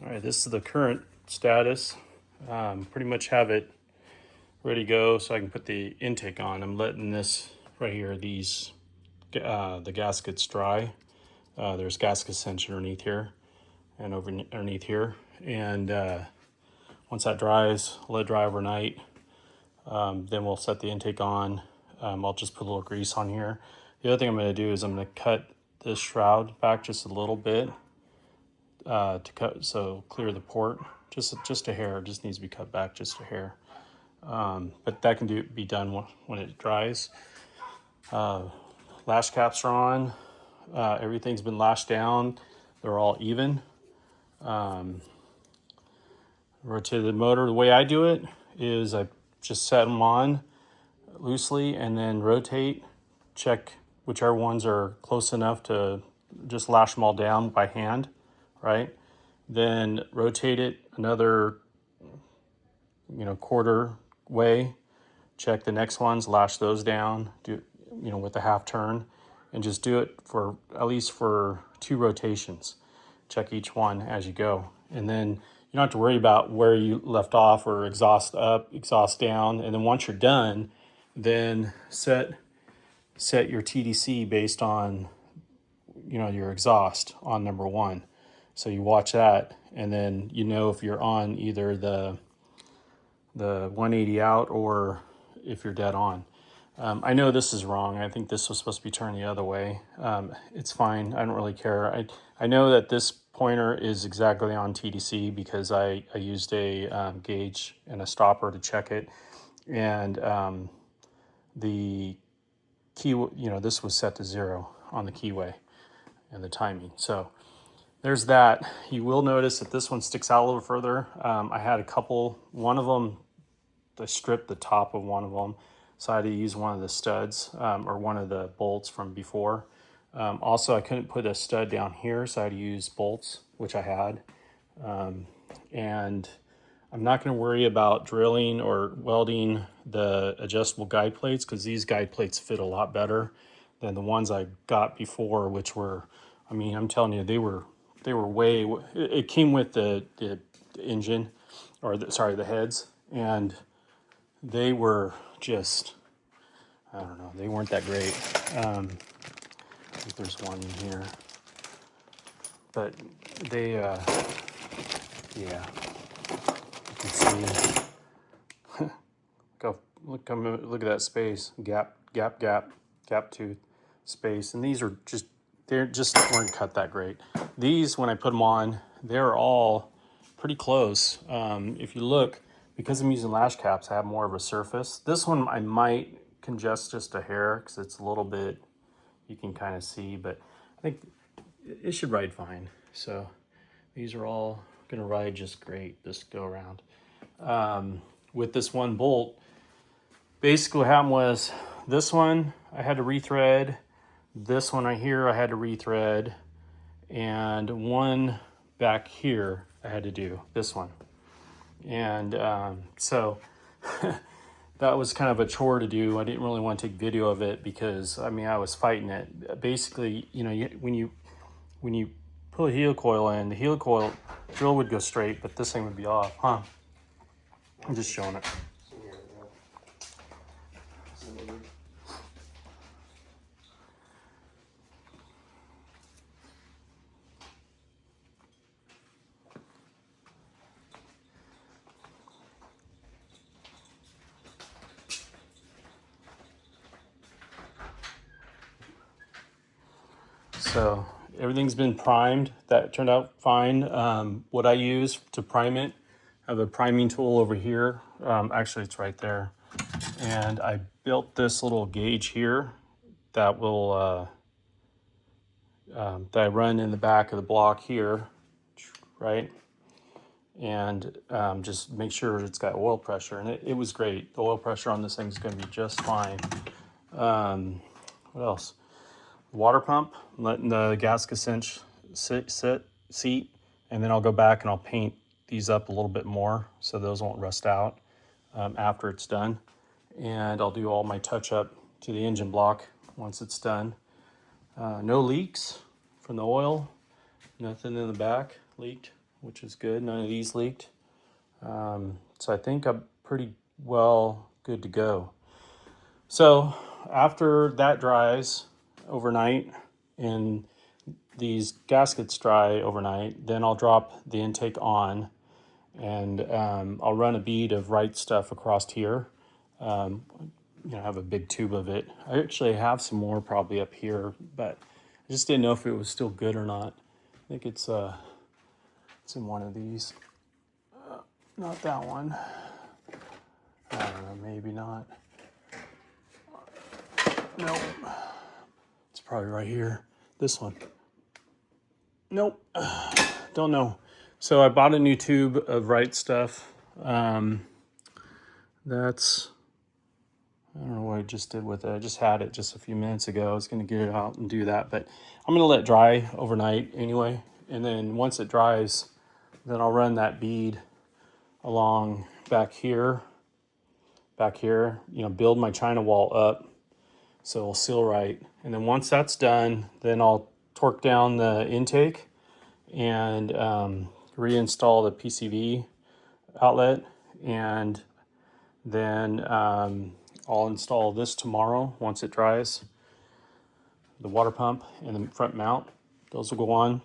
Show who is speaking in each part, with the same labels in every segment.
Speaker 1: All right, this is the current status. Pretty much have it ready to go so I can put the intake on. I'm letting this right here, the gaskets dry. There's gasket cinch underneath here and underneath here. And once that dries, let it dry overnight. Then we'll set the intake on. I'll just put a little grease on here. The other thing I'm going to do is I'm going to cut this shroud back just a little bit so clear the port. Just a hair. It just needs to be cut back just a hair. But that can be done when it dries. Lash caps are on. Everything's been lashed down. They're all even. Rotate the motor. The way I do it is I just set them on loosely and then rotate. Check whichever ones are close enough to just lash them all down by hand, right? Then rotate it another, quarter way. Check the next ones, lash those down, do, with the half turn, and just do it for at least for 2 rotations. Check each one as you go. And then you don't have to worry about where you left off or exhaust up, exhaust down. And then once you're done, then set your TDC based on, your exhaust on number 1. So you watch that, and then if you're on either the 180 out or if you're dead on. I know this is wrong. I think this was supposed to be turned the other way. It's fine. I don't really care. I know that this pointer is exactly on TDC because I used a gauge and a stopper to check it. And the key, this was set to 0 on the keyway and the timing. So there's that. You will notice that this one sticks out a little further. I had a couple, one of them, I stripped the top of one of them. So I had to use one of the studs or one of the bolts from before. Also, I couldn't put a stud down here, so I had to use bolts, which I had. And I'm not going to worry about drilling or welding the adjustable guide plates because these guide plates fit a lot better than the ones I got before, which were, I'm telling you, they were way, it came with the engine, or the heads, and they were just, I don't know, they weren't that great. I think there's one in here, but they, yeah, you can see, look at that space, gap tooth space, and these are they just weren't cut that great. These, when I put them on, they're all pretty close. If you look, because I'm using lash caps, I have more of a surface. This one I might congest just a hair because it's a little bit, you can kind of see, but I think it should ride fine. So these are all gonna ride just great this go around. With this one bolt, basically what happened was this one I had to rethread, this one right here I had to rethread, and one back here I had to do, this one. And so that was kind of a chore to do. I didn't really want to take video of it because I was fighting it. Basically, when you put a helicoil in, the helicoil drill would go straight, but this thing would be off, huh? I'm just showing it. So everything's been primed. That turned out fine. What I use to prime it, I have a priming tool over here. Actually, it's right there. And I built this little gauge here that will that I run in the back of the block here, right? And just make sure it's got oil pressure. And it was great. The oil pressure on this thing is going to be just fine. What else? Water pump, letting the gasket cinch seat, and then I'll go back and I'll paint these up a little bit more so those won't rust out after it's done. And I'll do all my touch up to the engine block once it's done. No leaks from the oil, nothing in the back leaked which is good. None of these leaked. So I think I'm pretty well good to go. So after that dries overnight and these gaskets dry overnight, then I'll drop the intake on, and I'll run a bead of right stuff across here. I have a big tube of it. I actually have some more probably up here, but I just didn't know if it was still good or not. I think it's in one of these. Not that one. I don't know, maybe not. Nope. It's probably right here. This one. Nope. Don't know. So I bought a new tube of right stuff. That's, I don't know what I just did with it. I just had it just a few minutes ago. I was going to get it out and do that, but I'm going to let it dry overnight anyway. And then once it dries, then I'll run that bead along back here, build my China wall up so it'll seal right. And then once that's done, then I'll torque down the intake and reinstall the PCV outlet, and then I'll install this tomorrow once it dries, the water pump and the front mount. Those will go on,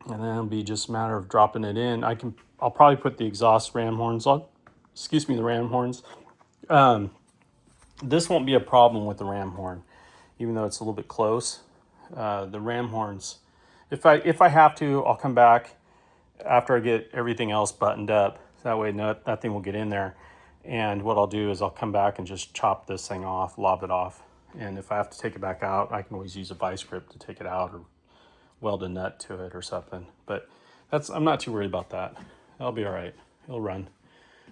Speaker 1: and then it'll be just a matter of dropping it in. I'll probably put the exhaust ram horns on. Excuse me, the ram horns. This won't be a problem with the ram horn, even though it's a little bit close. The ram horns, if I have to, I'll come back after I get everything else buttoned up. That way nothing will get in there. And what I'll do is I'll come back and just chop this thing off, lob it off. And if I have to take it back out, I can always use a vice grip to take it out or weld a nut to it or something. But I'm not too worried about that. That'll be all right. It'll run.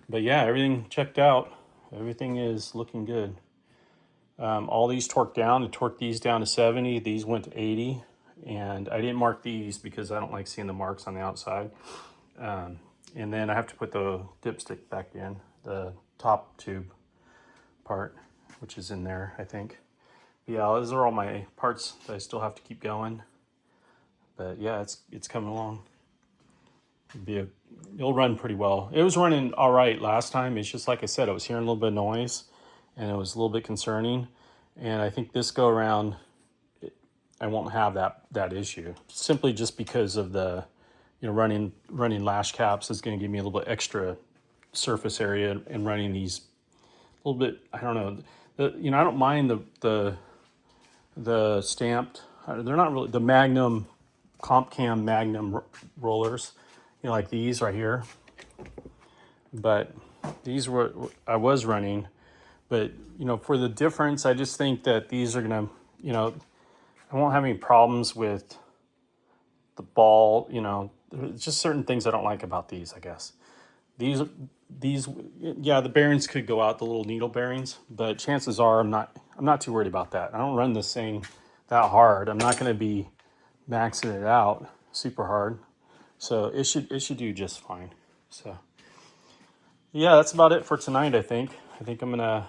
Speaker 1: But yeah, everything checked out. Everything is looking good. All these torqued down. I torqued these down to 70. These went to 80. And I didn't mark these because I don't like seeing the marks on the outside. And then I have to put the dipstick back in, the top tube part, which is in there, I think. Yeah, those are all my parts that I still have to keep going. But yeah, it's coming along. It'll run pretty well. It was running all right last time. It's just like I said, I was hearing a little bit of noise, and it was a little bit concerning. And I think this go around, I won't have that issue, simply just because of the, running lash caps is going to give me a little bit extra surface area, and running these a little bit, I don't know, I don't mind the stamped. They're not really the Magnum Comp Cam Magnum rollers, like these right here. But these were I was running, but for the difference, I just think that these are gonna, I won't have any problems with the ball. There's just certain things I don't like about these, I guess. These, yeah, the bearings could go out, the little needle bearings, but chances are I'm not too worried about that. I don't run this thing that hard. I'm not going to be maxing it out super hard, so it should do just fine. So yeah, that's about it for tonight. I think I'm gonna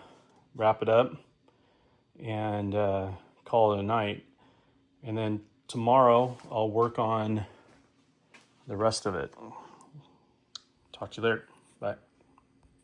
Speaker 1: wrap it up and call it a night, and then tomorrow I'll work on the rest of it. Talk to you later.